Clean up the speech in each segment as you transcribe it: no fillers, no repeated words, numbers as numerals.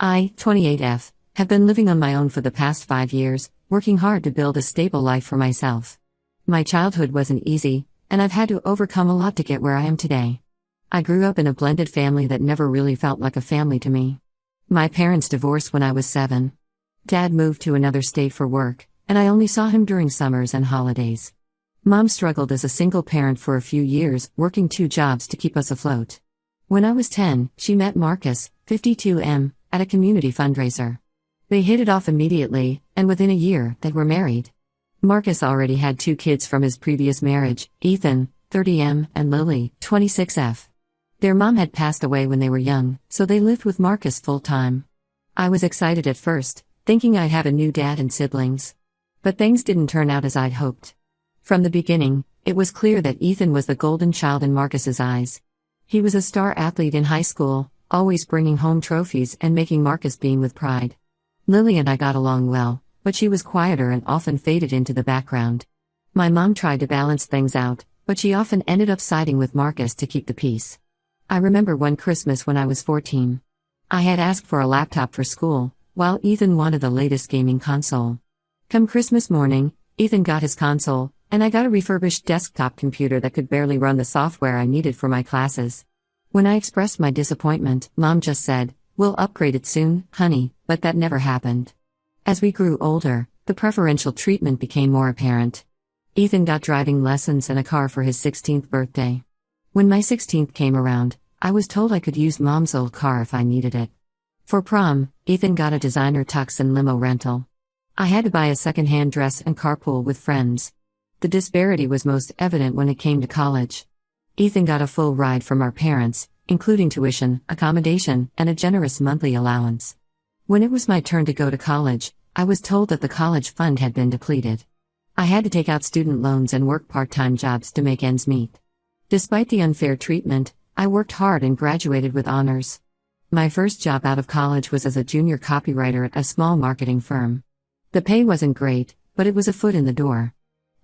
I, 28F, have been living on my own for the past 5 years, working hard to build a stable life for myself. My childhood wasn't easy, and I've had to overcome a lot to get where I am today. I grew up in a blended family that never really felt like a family to me. My parents divorced when I was 7. Dad moved to another state for work, and I only saw him during summers and holidays. Mom struggled as a single parent for a few years, working 2 jobs to keep us afloat. When I was 10, she met Marcus, 52M, at a community fundraiser. They hit it off immediately, and within a year, they were married. Marcus already had 2 kids from his previous marriage, Ethan, 30M, and Lily, 26F. Their mom had passed away when they were young, so they lived with Marcus full-time. I was excited at first, thinking I'd have a new dad and siblings. But things didn't turn out as I'd hoped. From the beginning, it was clear that Ethan was the golden child in Marcus's eyes. He was a star athlete in high school, always bringing home trophies and making Marcus beam with pride. Lily and I got along well, but she was quieter and often faded into the background. My mom tried to balance things out, but she often ended up siding with Marcus to keep the peace. I remember one Christmas when I was 14. I had asked for a laptop for school, while Ethan wanted the latest gaming console. Come Christmas morning, Ethan got his console, and I got a refurbished desktop computer that could barely run the software I needed for my classes. When I expressed my disappointment, Mom just said, "We'll upgrade it soon, honey," but that never happened. As we grew older, the preferential treatment became more apparent. Ethan got driving lessons and a car for his 16th birthday. When my 16th came around, I was told I could use Mom's old car if I needed it. For prom, Ethan got a designer tux and limo rental. I had to buy a second-hand dress and carpool with friends. The disparity was most evident when it came to college. Ethan got a full ride from our parents, including tuition, accommodation, and a generous monthly allowance. When it was my turn to go to college, I was told that the college fund had been depleted. I had to take out student loans and work part-time jobs to make ends meet. Despite the unfair treatment, I worked hard and graduated with honors. My first job out of college was as a junior copywriter at a small marketing firm. The pay wasn't great, but it was a foot in the door.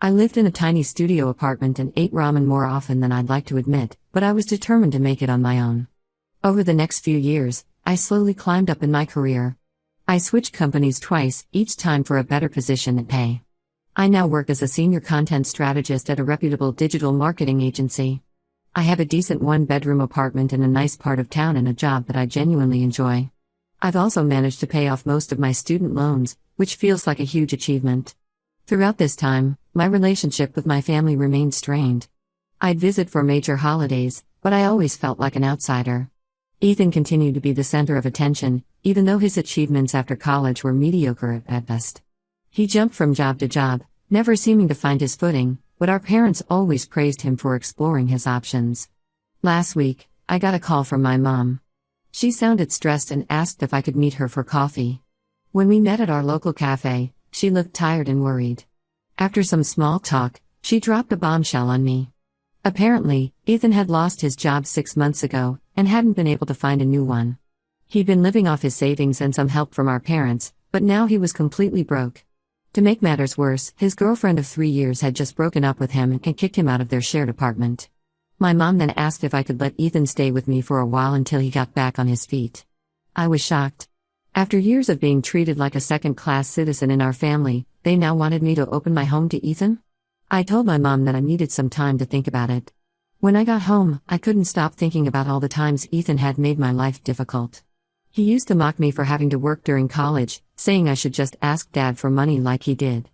I lived in a tiny studio apartment and ate ramen more often than I'd like to admit, but I was determined to make it on my own. Over the next few years, I slowly climbed up in my career. I switched companies twice, each time for a better position and pay. I now work as a senior content strategist at a reputable digital marketing agency. I have a decent 1-bedroom apartment in a nice part of town and a job that I genuinely enjoy. I've also managed to pay off most of my student loans, which feels like a huge achievement. Throughout this time, my relationship with my family remained strained. I'd visit for major holidays, but I always felt like an outsider. Ethan continued to be the center of attention, even though his achievements after college were mediocre at best. He jumped from job to job, never seeming to find his footing, but our parents always praised him for exploring his options. Last week, I got a call from my mom. She sounded stressed and asked if I could meet her for coffee. When we met at our local cafe, she looked tired and worried. After some small talk, she dropped a bombshell on me. Apparently, Ethan had lost his job 6 months ago, and hadn't been able to find a new one. He'd been living off his savings and some help from our parents, but now he was completely broke. To make matters worse, his girlfriend of 3 years had just broken up with him and kicked him out of their shared apartment. My mom then asked if I could let Ethan stay with me for a while until he got back on his feet. I was shocked. After years of being treated like a second-class citizen in our family, they now wanted me to open my home to Ethan? I told my mom that I needed some time to think about it. When I got home, I couldn't stop thinking about all the times Ethan had made my life difficult. He used to mock me for having to work during college, saying I should just ask Dad for money like he did.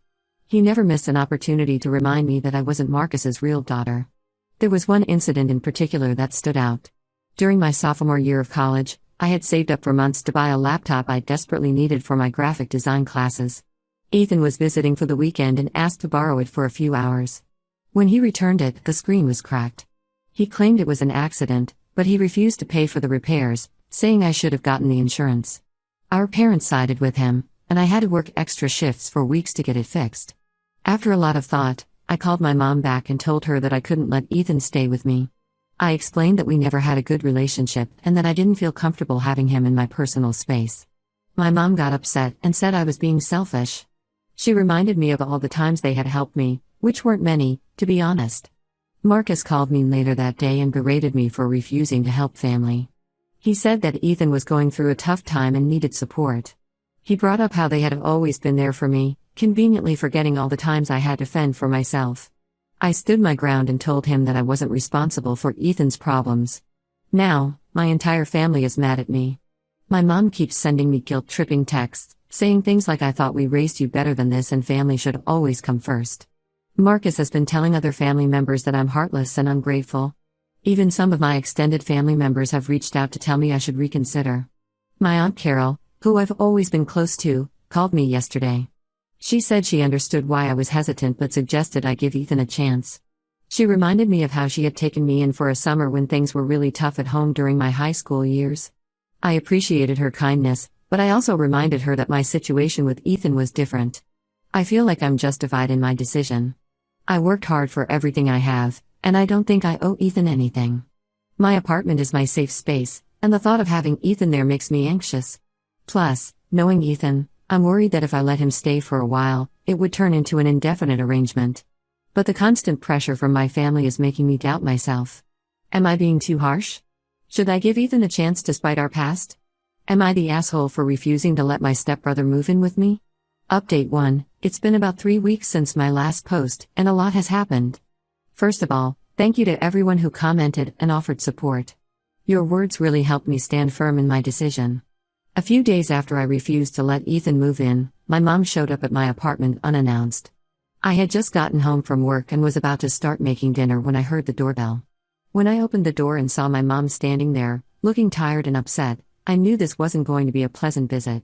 He never missed an opportunity to remind me that I wasn't Marcus's real daughter. There was one incident in particular that stood out. During my sophomore year of college, I had saved up for months to buy a laptop I desperately needed for my graphic design classes. Ethan was visiting for the weekend and asked to borrow it for a few hours. When he returned it, the screen was cracked. He claimed it was an accident, but he refused to pay for the repairs, saying I should have gotten the insurance. Our parents sided with him, and I had to work extra shifts for weeks to get it fixed. After a lot of thought, I called my mom back and told her that I couldn't let Ethan stay with me. I explained that we never had a good relationship and that I didn't feel comfortable having him in my personal space. My mom got upset and said I was being selfish. She reminded me of all the times they had helped me, which weren't many, to be honest. Marcus called me later that day and berated me for refusing to help family. He said that Ethan was going through a tough time and needed support. He brought up how they had always been there for me, conveniently forgetting all the times I had to fend for myself. I stood my ground and told him that I wasn't responsible for Ethan's problems. Now, my entire family is mad at me. My mom keeps sending me guilt-tripping texts, saying things like I thought we raised you better than this and family should always come first. Marcus has been telling other family members that I'm heartless and ungrateful. Even some of my extended family members have reached out to tell me I should reconsider. My Aunt Carol, who I've always been close to, called me yesterday. She said she understood why I was hesitant but suggested I give Ethan a chance. She reminded me of how she had taken me in for a summer when things were really tough at home during my high school years. I appreciated her kindness, but I also reminded her that my situation with Ethan was different. I feel like I'm justified in my decision. I worked hard for everything I have, and I don't think I owe Ethan anything. My apartment is my safe space, and the thought of having Ethan there makes me anxious. Plus, knowing Ethan, I'm worried that if I let him stay for a while, it would turn into an indefinite arrangement. But the constant pressure from my family is making me doubt myself. Am I being too harsh? Should I give Ethan a chance despite our past? Am I the asshole for refusing to let my stepbrother move in with me? Update 1. It's been about 3 weeks since my last post, and a lot has happened. First of all, thank you to everyone who commented and offered support. Your words really helped me stand firm in my decision. A few days after I refused to let Ethan move in, my mom showed up at my apartment unannounced. I had just gotten home from work and was about to start making dinner when I heard the doorbell. When I opened the door and saw my mom standing there, looking tired and upset, I knew this wasn't going to be a pleasant visit.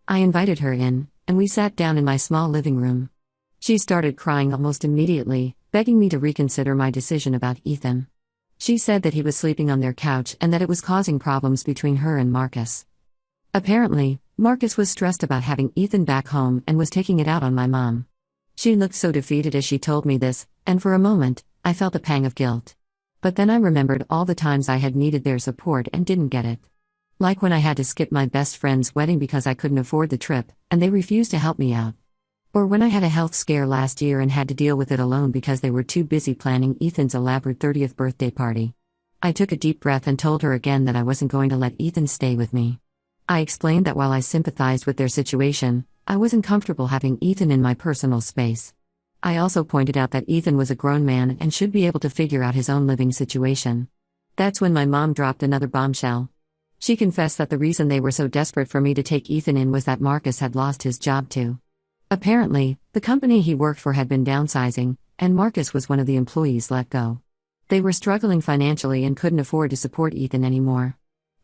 I invited her in, and we sat down in my small living room. She started crying almost immediately, begging me to reconsider my decision about Ethan. She said that he was sleeping on their couch and that it was causing problems between her and Marcus. Apparently, Marcus was stressed about having Ethan back home and was taking it out on my mom. She looked so defeated as she told me this, and for a moment, I felt a pang of guilt. But then I remembered all the times I had needed their support and didn't get it. Like when I had to skip my best friend's wedding because I couldn't afford the trip, and they refused to help me out. Or when I had a health scare last year and had to deal with it alone because they were too busy planning Ethan's elaborate 30th birthday party. I took a deep breath and told her again that I wasn't going to let Ethan stay with me. I explained that while I sympathized with their situation, I wasn't comfortable having Ethan in my personal space. I also pointed out that Ethan was a grown man and should be able to figure out his own living situation. That's when my mom dropped another bombshell. She confessed that the reason they were so desperate for me to take Ethan in was that Marcus had lost his job too. Apparently, the company he worked for had been downsizing, and Marcus was one of the employees let go. They were struggling financially and couldn't afford to support Ethan anymore.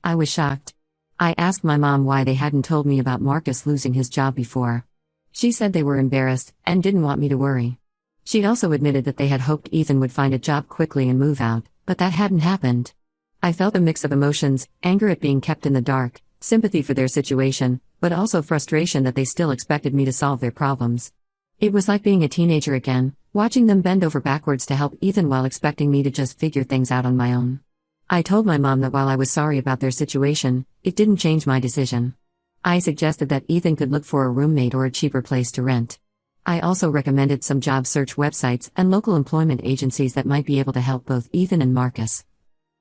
I was shocked. I asked my mom why they hadn't told me about Marcus losing his job before. She said they were embarrassed and didn't want me to worry. She also admitted that they had hoped Ethan would find a job quickly and move out, but that hadn't happened. I felt a mix of emotions, anger at being kept in the dark, sympathy for their situation, but also frustration that they still expected me to solve their problems. It was like being a teenager again, watching them bend over backwards to help Ethan while expecting me to just figure things out on my own. I told my mom that while I was sorry about their situation, it didn't change my decision. I suggested that Ethan could look for a roommate or a cheaper place to rent. I also recommended some job search websites and local employment agencies that might be able to help both Ethan and Marcus.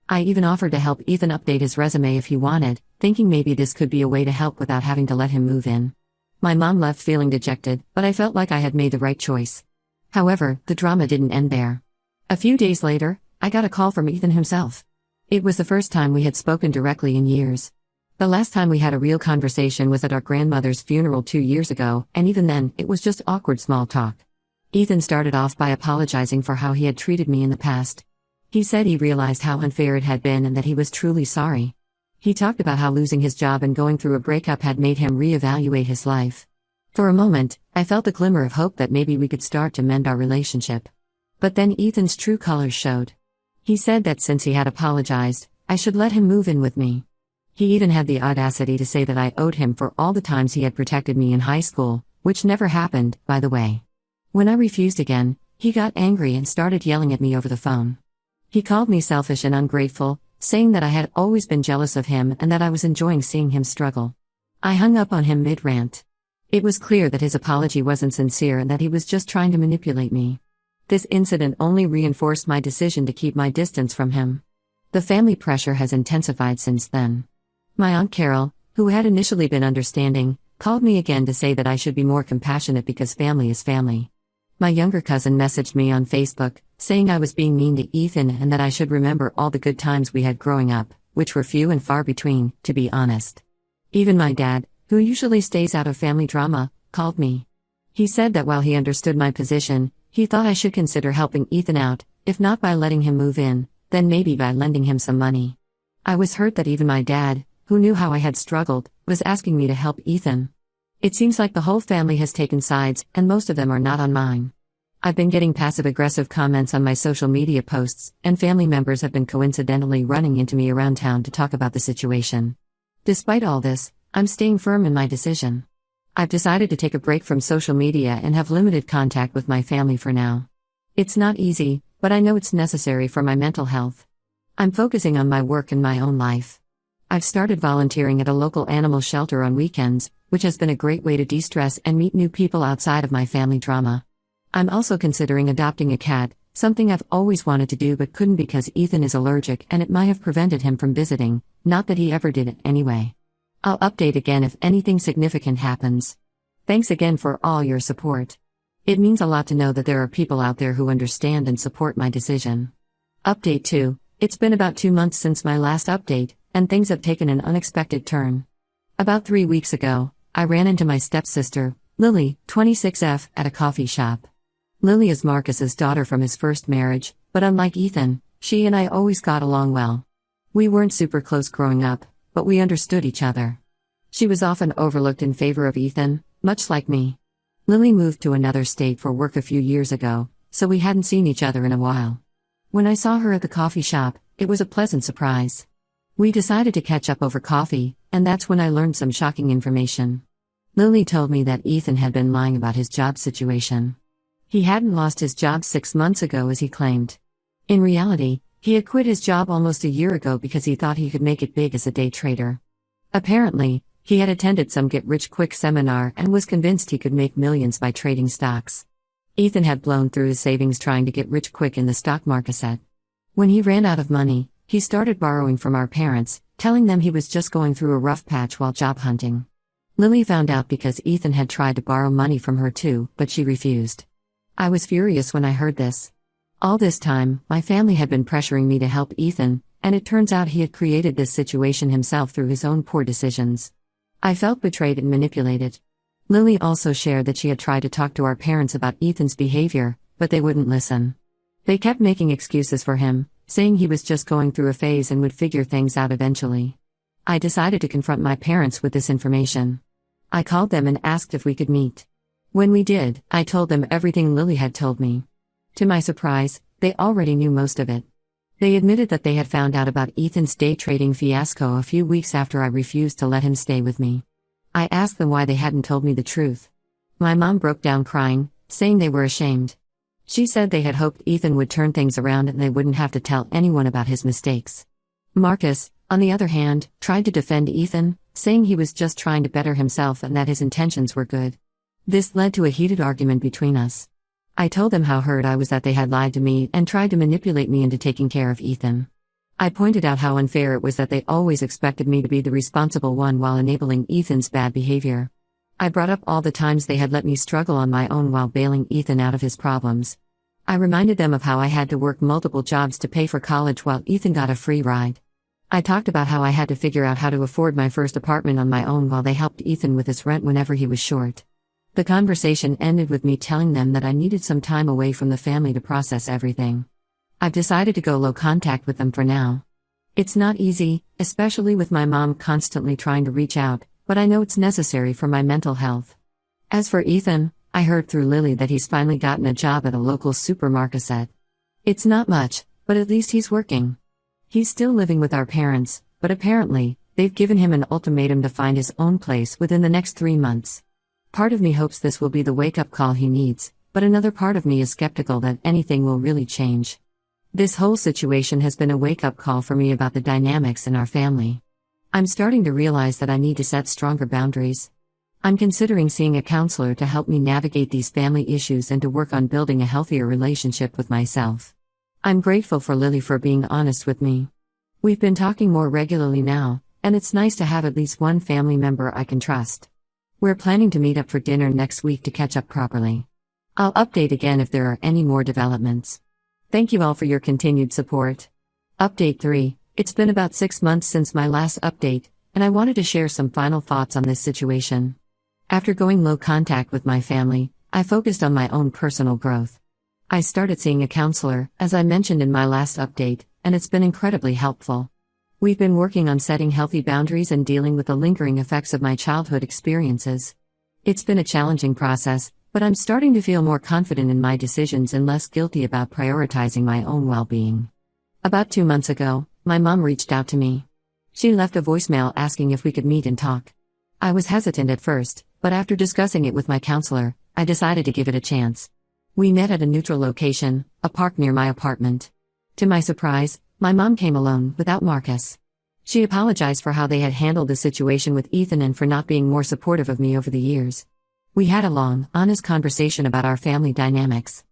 I even offered to help Ethan update his resume if he wanted, thinking maybe this could be a way to help without having to let him move in. My mom left feeling dejected, but I felt like I had made the right choice. However, the drama didn't end there. A few days later, I got a call from Ethan himself. It was the first time we had spoken directly in years. The last time we had a real conversation was at our grandmother's funeral 2 years ago, and even then, it was just awkward small talk. Ethan started off by apologizing for how he had treated me in the past. He said he realized how unfair it had been and that he was truly sorry. He talked about how losing his job and going through a breakup had made him reevaluate his life. For a moment, I felt a glimmer of hope that maybe we could start to mend our relationship. But then Ethan's true colors showed. He said that since he had apologized, I should let him move in with me. He even had the audacity to say that I owed him for all the times he had protected me in high school, which never happened, by the way. When I refused again, he got angry and started yelling at me over the phone. He called me selfish and ungrateful, saying that I had always been jealous of him and that I was enjoying seeing him struggle. I hung up on him mid-rant. It was clear that his apology wasn't sincere and that he was just trying to manipulate me. This incident only reinforced my decision to keep my distance from him. The family pressure has intensified since then. My Aunt Carol, who had initially been understanding, called me again to say that I should be more compassionate because family is family. My younger cousin messaged me on Facebook, saying I was being mean to Ethan and that I should remember all the good times we had growing up, which were few and far between, to be honest. Even my dad, who usually stays out of family drama, called me. He said that while he understood my position, he thought I should consider helping Ethan out, if not by letting him move in, then maybe by lending him some money. I was hurt that even my dad, who knew how I had struggled, was asking me to help Ethan. It seems like the whole family has taken sides, and most of them are not on mine. I've been getting passive-aggressive comments on my social media posts, and family members have been coincidentally running into me around town to talk about the situation. Despite all this, I'm staying firm in my decision. I've decided to take a break from social media and have limited contact with my family for now. It's not easy, but I know it's necessary for my mental health. I'm focusing on my work and my own life. I've started volunteering at a local animal shelter on weekends, which has been a great way to de-stress and meet new people outside of my family drama. I'm also considering adopting a cat, something I've always wanted to do but couldn't because Ethan is allergic and it might have prevented him from visiting, not that he ever did it anyway. I'll update again if anything significant happens. Thanks again for all your support. It means a lot to know that there are people out there who understand and support my decision. Update 2. It's been about 2 months since my last update, and things have taken an unexpected turn. About 3 weeks ago, I ran into my stepsister, Lily, 26F, at a coffee shop. Lily is Marcus's daughter from his first marriage, but unlike Ethan, she and I always got along well. We weren't super close growing up, but we understood each other. She was often overlooked in favor of Ethan, much like me. Lily moved to another state for work a few years ago, so we hadn't seen each other in a while. When I saw her at the coffee shop, it was a pleasant surprise. We decided to catch up over coffee, and that's when I learned some shocking information. Lily told me that Ethan had been lying about his job situation. He hadn't lost his job 6 months ago as he claimed. In reality, he had quit his job almost a year ago because he thought he could make it big as a day trader. Apparently, he had attended some get-rich-quick seminar and was convinced he could make millions by trading stocks. Ethan had blown through his savings trying to get rich quick in the stock market. When he ran out of money, he started borrowing from our parents, telling them he was just going through a rough patch while job hunting. Lily found out because Ethan had tried to borrow money from her too, but she refused. I was furious when I heard this. All this time, my family had been pressuring me to help Ethan, and it turns out he had created this situation himself through his own poor decisions. I felt betrayed and manipulated. Lily also shared that she had tried to talk to our parents about Ethan's behavior, but they wouldn't listen. They kept making excuses for him, saying he was just going through a phase and would figure things out eventually. I decided to confront my parents with this information. I called them and asked if we could meet. When we did, I told them everything Lily had told me. To my surprise, they already knew most of it. They admitted that they had found out about Ethan's day trading fiasco a few weeks after I refused to let him stay with me. I asked them why they hadn't told me the truth. My mom broke down crying, saying they were ashamed. She said they had hoped Ethan would turn things around and they wouldn't have to tell anyone about his mistakes. Marcus, on the other hand, tried to defend Ethan, saying he was just trying to better himself and that his intentions were good. This led to a heated argument between us. I told them how hurt I was that they had lied to me and tried to manipulate me into taking care of Ethan. I pointed out how unfair it was that they always expected me to be the responsible one while enabling Ethan's bad behavior. I brought up all the times they had let me struggle on my own while bailing Ethan out of his problems. I reminded them of how I had to work multiple jobs to pay for college while Ethan got a free ride. I talked about how I had to figure out how to afford my first apartment on my own while they helped Ethan with his rent whenever he was short. The conversation ended with me telling them that I needed some time away from the family to process everything. I've decided to go low contact with them for now. It's not easy, especially with my mom constantly trying to reach out, but I know it's necessary for my mental health. As for Ethan, I heard through Lily that he's finally gotten a job at a local supermarket. It's not much, but at least he's working. He's still living with our parents, but apparently, they've given him an ultimatum to find his own place within the next 3 months. Part of me hopes this will be the wake-up call he needs, but another part of me is skeptical that anything will really change. This whole situation has been a wake-up call for me about the dynamics in our family. I'm starting to realize that I need to set stronger boundaries. I'm considering seeing a counselor to help me navigate these family issues and to work on building a healthier relationship with myself. I'm grateful for Lily for being honest with me. We've been talking more regularly now, and it's nice to have at least one family member I can trust. We're planning to meet up for dinner next week to catch up properly. I'll update again if there are any more developments. Thank you all for your continued support. Update 3. It's been about 6 months since my last update, and I wanted to share some final thoughts on this situation. After going low contact with my family, I focused on my own personal growth. I started seeing a counselor, as I mentioned in my last update, and it's been incredibly helpful. We've been working on setting healthy boundaries and dealing with the lingering effects of my childhood experiences. It's been a challenging process, but I'm starting to feel more confident in my decisions and less guilty about prioritizing my own well-being. About 2 months ago, my mom reached out to me. She left a voicemail asking if we could meet and talk. I was hesitant at first, but after discussing it with my counselor, I decided to give it a chance. We met at a neutral location, a park near my apartment. To my surprise, my mom came alone, without Marcus. She apologized for how they had handled the situation with Ethan and for not being more supportive of me over the years. We had a long, honest conversation about our family dynamics.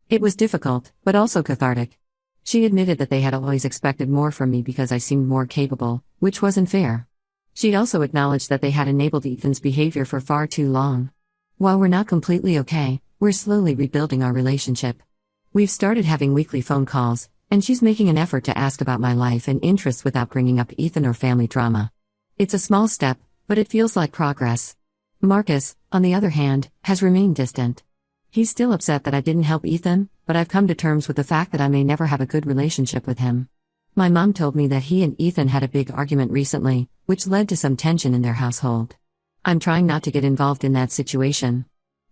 It was difficult, but also cathartic. She admitted that they had always expected more from me because I seemed more capable, which wasn't fair. She also acknowledged that they had enabled Ethan's behavior for far too long. While we're not completely okay, we're slowly rebuilding our relationship. We've started having weekly phone calls, and she's making an effort to ask about my life and interests without bringing up Ethan or family drama. It's a small step, but it feels like progress. Marcus, on the other hand, has remained distant. He's still upset that I didn't help Ethan, but I've come to terms with the fact that I may never have a good relationship with him. My mom told me that he and Ethan had a big argument recently, which led to some tension in their household. I'm trying not to get involved in that situation.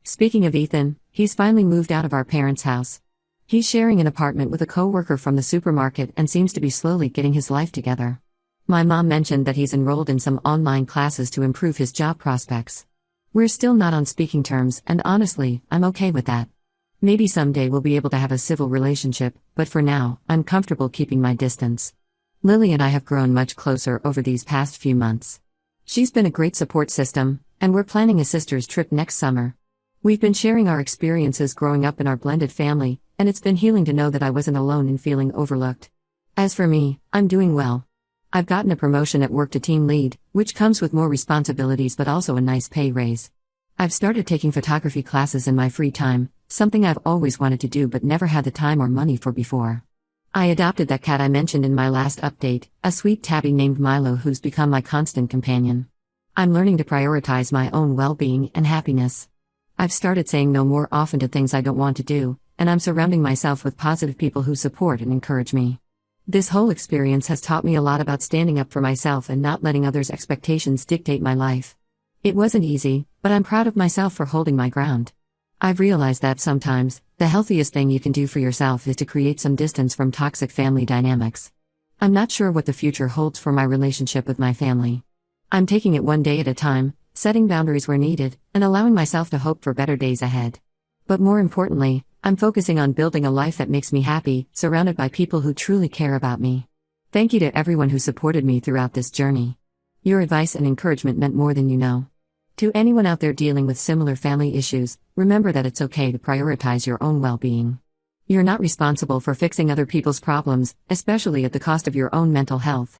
Speaking of Ethan, he's finally moved out of our parents' house. He's sharing an apartment with a coworker from the supermarket and seems to be slowly getting his life together. My mom mentioned that he's enrolled in some online classes to improve his job prospects. We're still not on speaking terms, and honestly, I'm okay with that. Maybe someday we'll be able to have a civil relationship, but for now, I'm comfortable keeping my distance. Lily and I have grown much closer over these past few months. She's been a great support system, and we're planning a sister's trip next summer. We've been sharing our experiences growing up in our blended family, and it's been healing to know that I wasn't alone in feeling overlooked. As for me, I'm doing well. I've gotten a promotion at work to team lead, which comes with more responsibilities but also a nice pay raise. I've started taking photography classes in my free time, something I've always wanted to do but never had the time or money for before. I adopted that cat I mentioned in my last update, a sweet tabby named Milo who's become my constant companion. I'm learning to prioritize my own well-being and happiness. I've started saying no more often to things I don't want to do, and I'm surrounding myself with positive people who support and encourage me. This whole experience has taught me a lot about standing up for myself and not letting others' expectations dictate my life. It wasn't easy, but I'm proud of myself for holding my ground. I've realized that sometimes, the healthiest thing you can do for yourself is to create some distance from toxic family dynamics. I'm not sure what the future holds for my relationship with my family. I'm taking it one day at a time, setting boundaries where needed, and allowing myself to hope for better days ahead. But more importantly, I'm focusing on building a life that makes me happy, surrounded by people who truly care about me. Thank you to everyone who supported me throughout this journey. Your advice and encouragement meant more than you know. To anyone out there dealing with similar family issues, remember that it's okay to prioritize your own well-being. You're not responsible for fixing other people's problems, especially at the cost of your own mental health.